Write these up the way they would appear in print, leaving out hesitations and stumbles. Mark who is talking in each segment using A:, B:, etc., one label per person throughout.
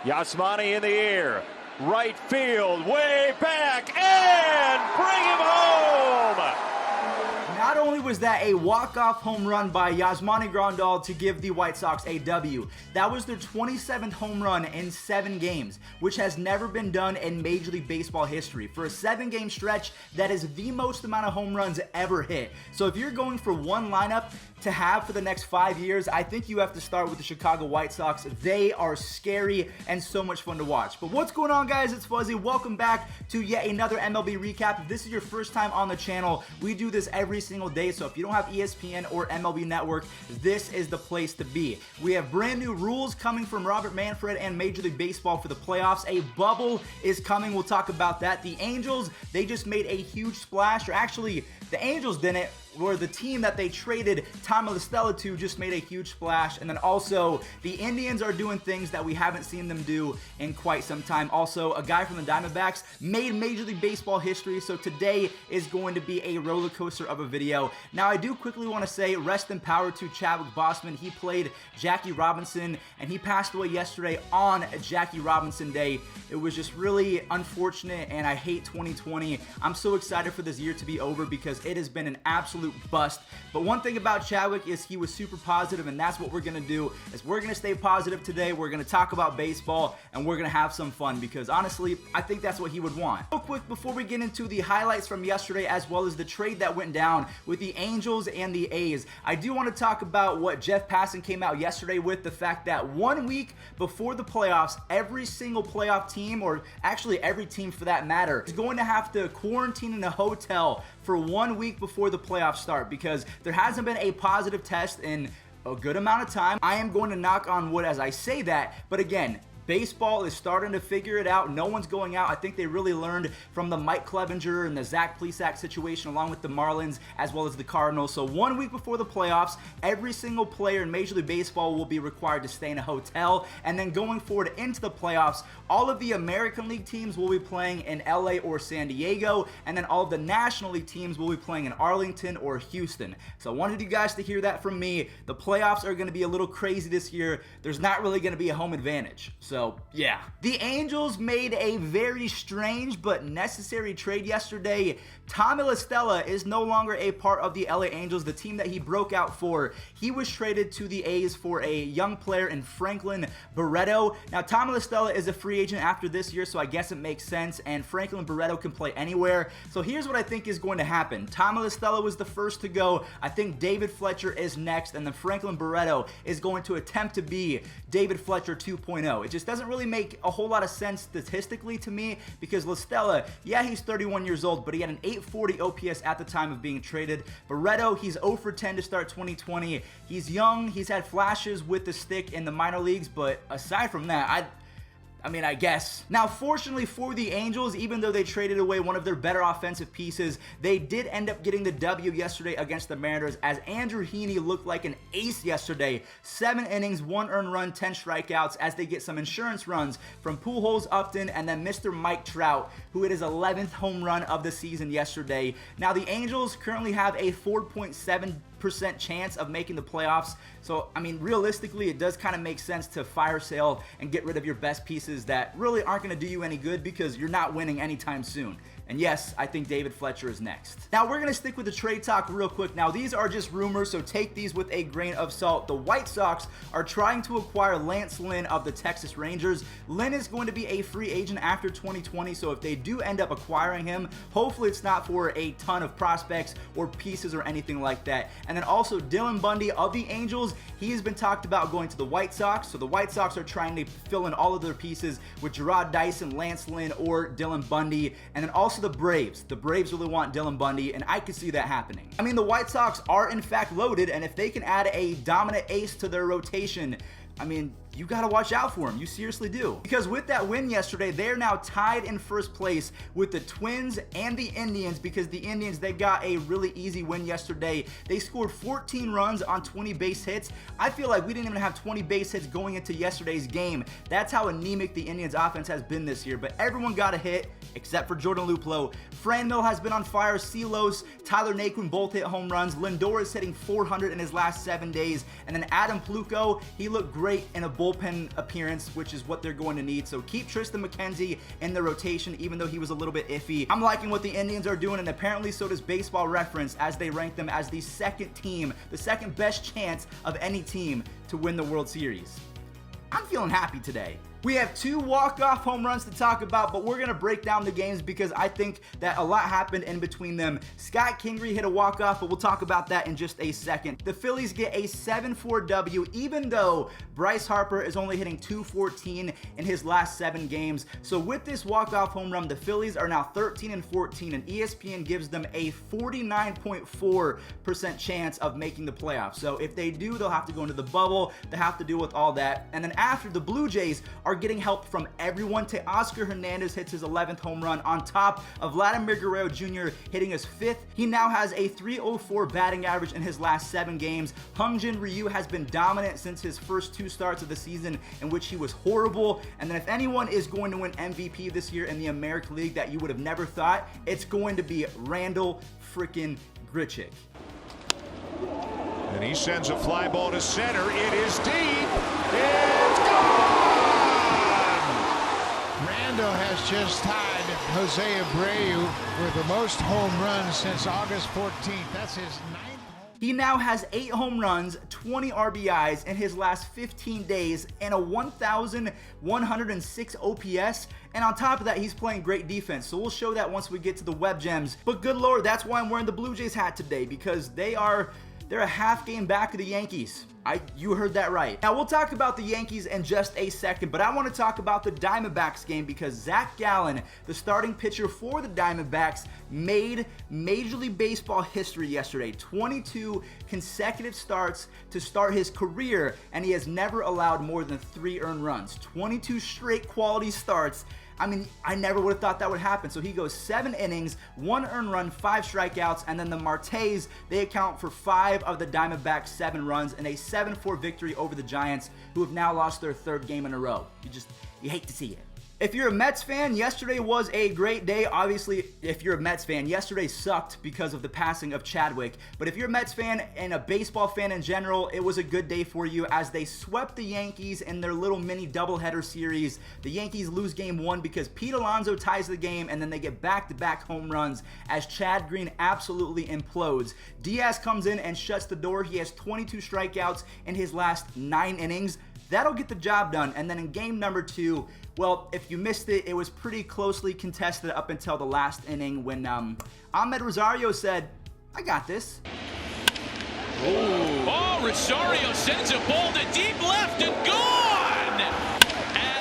A: Yasmani in the air. Right field, way back, and bring him home!
B: Not only was that a walk-off home run by Yasmani Grandal to give the White Sox a W, that was their 27th home run in 7 games, which has never been done in Major League Baseball history. For a 7-game stretch, that is the most amount of home runs ever hit. So if you're going for one lineup to have for the next 5 years, I think you have to start with the Chicago White Sox. They are scary and so much fun to watch. But what's going on, guys? It's Fuzzy. Welcome back to yet another MLB recap. If this is your first time on the channel, we do this every single day. So if you don't have ESPN or MLB Network, this is the place to be. We have brand new rules coming from Robert Manfred and Major League Baseball for the playoffs. A bubble is coming. We'll talk about that. The Angels, they just made a huge splash, or actually, the Angels didn't, where the team that they traded Tommy La Stella to just made a huge splash. And then also, the Indians are doing things that we haven't seen them do in quite some time. Also, a guy from the Diamondbacks made Major League Baseball history, so today is going to be a roller coaster of a video. Now, I do quickly want to say rest in power to Chadwick Boseman. He played Jackie Robinson, and he passed away yesterday on Jackie Robinson Day. It was just really unfortunate, and I hate 2020. I'm so excited for this year to be over because it has been an absolute bust. But one thing about Chadwick is he was super positive, and that's what we're gonna do, is we're gonna stay positive today. We're gonna talk about baseball, and we're gonna have some fun, because honestly, I think that's what he would want. Real quick, before we get into the highlights from yesterday, as well as the trade that went down with the Angels and the A's, I do want to talk about what Jeff Passan came out yesterday with, the fact that 1 week before the playoffs, every single playoff team, or actually every team for that matter, is going to have to quarantine in a hotel for 1 week before the playoffs start, because there hasn't been a positive test in a good amount of time. I am going to knock on wood as I say that, but again, baseball is starting to figure it out. No one's going out. I think they really learned from the Mike Clevenger and the Zach Plesac situation, along with the Marlins as well as the Cardinals. So 1 week before the playoffs, every single player in Major League Baseball will be required to stay in a hotel. And then going forward into the playoffs, all of the American League teams will be playing in LA or San Diego. And then all of the National League teams will be playing in Arlington or Houston. So I wanted you guys to hear that from me. The playoffs are going to be a little crazy this year. There's not really going to be a home advantage. So, yeah. The Angels made a very strange but necessary trade yesterday. Tommy La Stella is no longer a part of the LA Angels, the team that he broke out for. He was traded to the A's for a young player in Franklin Barreto. Now, Tommy La Stella is a free agent after this year, so I guess it makes sense, and Franklin Barreto can play anywhere. So here's what I think is going to happen. Tommy La Stella was the first to go. I think David Fletcher is next, and then Franklin Barreto is going to attempt to be David Fletcher 2.0. It just doesn't really make a whole lot of sense statistically to me, because La Stella, yeah, he's 31 years old, but he had an 840 OPS at the time of being traded. Barreto, he's 0 for 10 to start 2020. He's young, he's had flashes with the stick in the minor leagues, but aside from that, I guess. Now, fortunately for the Angels, even though they traded away one of their better offensive pieces, they did end up getting the W yesterday against the Mariners, as Andrew Heaney looked like an ace yesterday. 7 innings, 1 earned run, 10 strikeouts, as they get some insurance runs from Pujols, Upton, and then Mr. Mike Trout, who hit his 11th home run of the season yesterday. Now, the Angels currently have a 4.7% chance of making the playoffs. So, realistically, it does kind of make sense to fire sale and get rid of your best pieces that really aren't going to do you any good, because you're not winning anytime soon. And yes, I think David Fletcher is next. Now, we're going to stick with the trade talk real quick. Now, these are just rumors, so take these with a grain of salt. The White Sox are trying to acquire Lance Lynn of the Texas Rangers. Lynn is going to be a free agent after 2020, so if they do end up acquiring him, hopefully it's not for a ton of prospects or pieces or anything like that. And then also Dylan Bundy of the Angels, he has been talked about going to the White Sox, so the White Sox are trying to fill in all of their pieces with Gerard Dyson, Lance Lynn, or Dylan Bundy. And then also the Braves. The Braves really want Dylan Bundy, and I could see that happening. The White Sox are in fact loaded, and if they can add a dominant ace to their rotation, you got to watch out for them. You seriously do. Because with that win yesterday, they're now tied in first place with the Twins and the Indians, because the Indians, they got a really easy win yesterday. They scored 14 runs on 20 base hits. I feel like we didn't even have 20 base hits going into yesterday's game. That's how anemic the Indians offense has been this year, but everyone got a hit except for Jordan Luplow. Franmil has been on fire. Silos, Tyler Naquin both hit home runs. Lindor is hitting 400 in his last 7 days. And then Adam Pluko, he looked great great in a bullpen appearance, which is what they're going to need. So keep Tristan McKenzie in the rotation, even though he was a little bit iffy. I'm liking what the Indians are doing, and apparently so does Baseball Reference, as they rank them as the second team, the second best chance of any team to win the World Series. I'm feeling happy today. We have 2 walk-off home runs to talk about, but we're going to break down the games because I think that a lot happened in between them. Scott Kingery hit a walk-off, but we'll talk about that in just a second. The Phillies get a 7-4 W, even though Bryce Harper is only hitting .214 in his last 7 games. So with this walk-off home run, the Phillies are now 13-14, and ESPN gives them a 49.4% chance of making the playoffs. So if they do, they'll have to go into the bubble. They have to deal with all that. And then after, the Blue Jays are getting help from everyone. Oscar Hernandez hits his 11th home run on top of Vladimir Guerrero Jr. hitting his 5th. He now has a .304 batting average in his last 7 games. Hyunjin Ryu has been dominant since his first 2 starts of the season, in which he was horrible. And then if anyone is going to win MVP this year in the American League that you would have never thought, it's going to be Randal freaking Grichuk.
A: And he sends a fly ball to center. It is deep. It's gone!
C: Randal has just tied Jose Abreu for the most home runs since August 14th. That's his 9th.
B: He now has 8 home runs, 20 RBIs in his last 15 days, and a 1,106 OPS. And on top of that, he's playing great defense. So we'll show that once we get to the web gems. But good Lord, that's why I'm wearing the Blue Jays hat today, because they're a half game back of the Yankees. You heard that right. Now we'll talk about the Yankees in just a second, but I want to talk about the Diamondbacks game because Zach Gallen, the starting pitcher for the Diamondbacks, made Major League Baseball history yesterday. 22 consecutive starts to start his career, and he has never allowed more than 3 earned runs. 22 straight quality starts. I mean, I never would have thought that would happen. So he goes 7 innings, 1 earned run, 5 strikeouts, and then the Martes, they account for 5 of the Diamondbacks' 7 runs in a 7-4 victory over the Giants, who have now lost their 3rd game in a row. You hate to see it. If you're a Mets fan, yesterday was a great day. Obviously, if you're a Mets fan, yesterday sucked because of the passing of Chadwick. But if you're a Mets fan and a baseball fan in general, it was a good day for you as they swept the Yankees in their little mini doubleheader series. The Yankees lose game 1 because Pete Alonso ties the game, and then they get back-to-back home runs as Chad Green absolutely implodes. Diaz comes in and shuts the door. He has 22 strikeouts in his last 9 innings. That'll get the job done. And then in game number 2, well, if you missed it, it was pretty closely contested up until the last inning when Ahmed Rosario said, "I got this."
D: Oh, Rosario sends a ball to deep left and gone!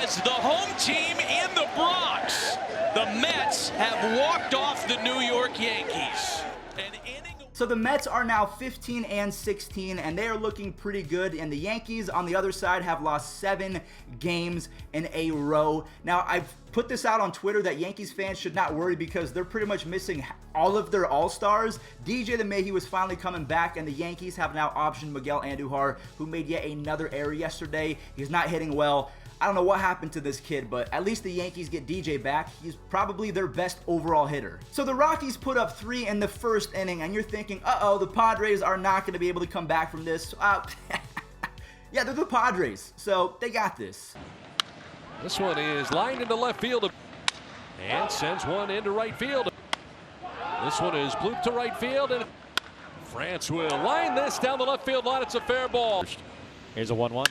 D: As the home team in the Bronx, the Mets have walked off the New York Yankees.
B: So the Mets are now 15-16, and they are looking pretty good. And the Yankees, on the other side, have lost 7 games in a row. Now, I've put this out on Twitter that Yankees fans should not worry because they're pretty much missing all of their all-stars. DJ LeMahieu was finally coming back, and the Yankees have now optioned Miguel Andujar, who made yet another error yesterday. He's not hitting well. I don't know what happened to this kid, but at least the Yankees get DJ back. He's probably their best overall hitter. So the Rockies put up 3 in the first inning, and you're thinking, uh-oh, the Padres are not going to be able to come back from this. Yeah, they're the Padres, so they got this.
E: This one is lined into left field and sends one into right field. This one is blooped to right field, and France will line this down the left field line. It's a fair ball.
F: Here's a 1-1.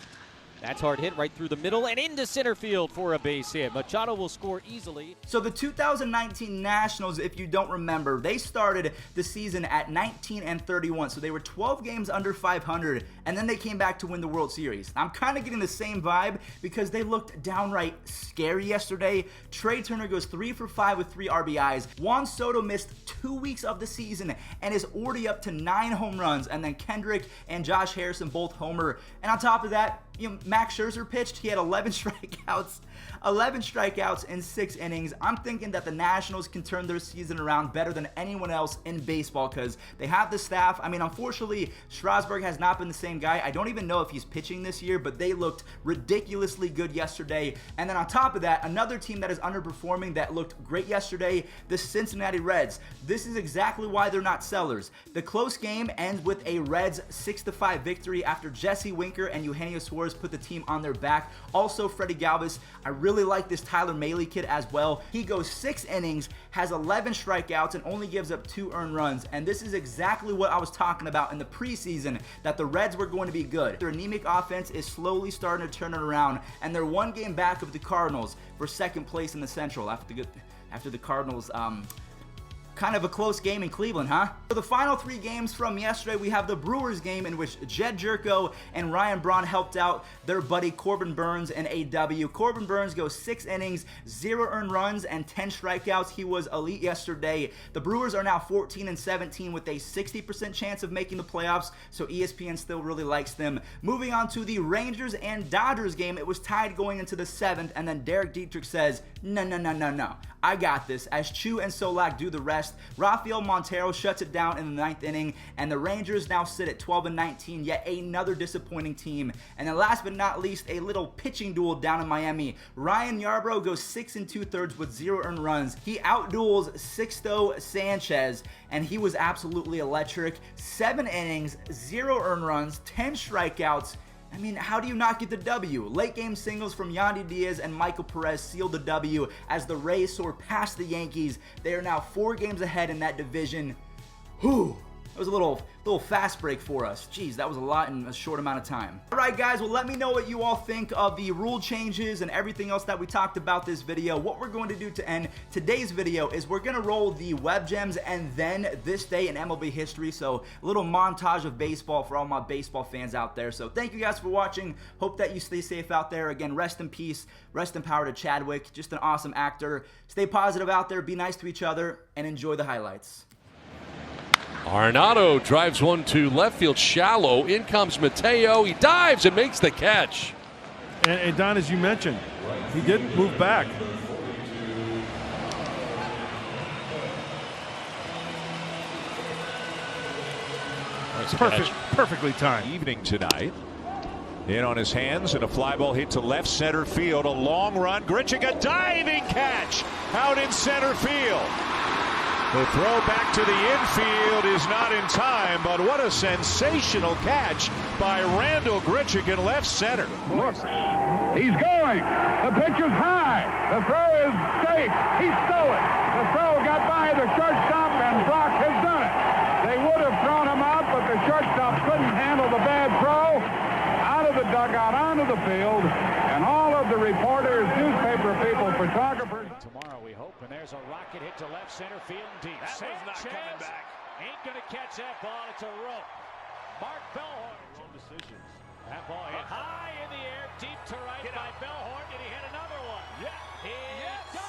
F: That's hard hit right through the middle and into center field for a base hit. Machado will score easily.
B: So the 2019 Nationals, if you don't remember, they started the season at 19-31. So they were 12 games under 500, and then they came back to win the World Series. I'm kind of getting the same vibe because they looked downright scary yesterday. Trey Turner goes 3 for 5 with 3 RBIs. Juan Soto missed 2 weeks of the season and is already up to 9 home runs. And then Kendrick and Josh Harrison both homer. And on top of that, Max Scherzer pitched. He had 11 strikeouts in 6 innings. I'm thinking that the Nationals can turn their season around better than anyone else in baseball because they have the staff. I mean, unfortunately, Strasburg has not been the same guy. I don't even know if he's pitching this year, but they looked ridiculously good yesterday. And then on top of that, another team that is underperforming that looked great yesterday, the Cincinnati Reds. This is exactly why they're not sellers. The close game ends with a Reds 6-5 victory after Jesse Winker and Eugenio Suarez Torres put the team on their back. Also, Freddie Galvis, I really like this Tyler Mahle kid as well. He goes 6 innings, has 11 strikeouts, and only gives up 2 earned runs. And this is exactly what I was talking about in the preseason, that the Reds were going to be good. Their anemic offense is slowly starting to turn it around, and they're 1 game back of the Cardinals for 2nd place in the Central after the Cardinals kind of a close game in Cleveland, huh? For the final 3 games from yesterday, we have the Brewers game in which Jed Jerko and Ryan Braun helped out their buddy Corbin Burns in a W. Corbin Burns goes 6 innings, 0 earned runs, and 10 strikeouts. He was elite yesterday. The Brewers are now 14-17 with a 60% chance of making the playoffs, so ESPN still really likes them. Moving on to the Rangers and Dodgers game, it was tied going into the 7th, and then Derek Dietrich says, no, I got this, as Chu and Solak do the rest. Rafael Montero shuts it down in the 9th inning, and the Rangers now sit at 12-19, yet another disappointing team. And then last but not least, a little pitching duel down in Miami. Ryan Yarbrough goes 6 2/3 with 0 earned runs. He outduels Sixto Sanchez, and he was absolutely electric. 7 innings, 0 earned runs, 10 strikeouts. I mean, how do you not get the W? Late game singles from Yandy Diaz and Michael Perez sealed the W as the Rays soar past the Yankees. They are now 4 games ahead in that division. Whew. That was a little fast break for us. Jeez, that was a lot in a short amount of time. All right, guys, well, let me know what you all think of the rule changes and everything else that we talked about this video. What we're going to do to end today's video is we're going to roll the web gems and then this day in MLB history. So a little montage of baseball for all my baseball fans out there. So thank you guys for watching. Hope that you stay safe out there. Again, rest in peace, rest in power to Chadwick. Just an awesome actor. Stay positive out there, be nice to each other, and enjoy the highlights.
E: Arenado drives one to left field shallow. In comes Mateo. He dives and makes the catch.
G: And Don, as you mentioned, he didn't move back. Perfectly timed.
H: Evening tonight. In on his hands and a fly ball hit to left center field. A long run. Grichuk, a diving catch out in center field. The throw back to the infield is not in time, but what a sensational catch by Randal Grichuk in left center.
I: Look, he's going. The pitch is high. The throw is safe. He stole it. The throw got by the shortstop, and Brock has done it. They would have thrown him out, but the shortstop couldn't handle the bad throw. Out of the dugout, onto the field, and all of the reporters, newspaper people, photographers.
H: Tomorrow we hope, and there's a rocket hit to left center field deep.
D: That was not coming back.
H: Ain't gonna catch that ball. It's a rope. Mark Bellhorn. Wrong decisions. That ball hit high in the air, deep to right by Bellhorn. Did he hit another one? Yeah. He does.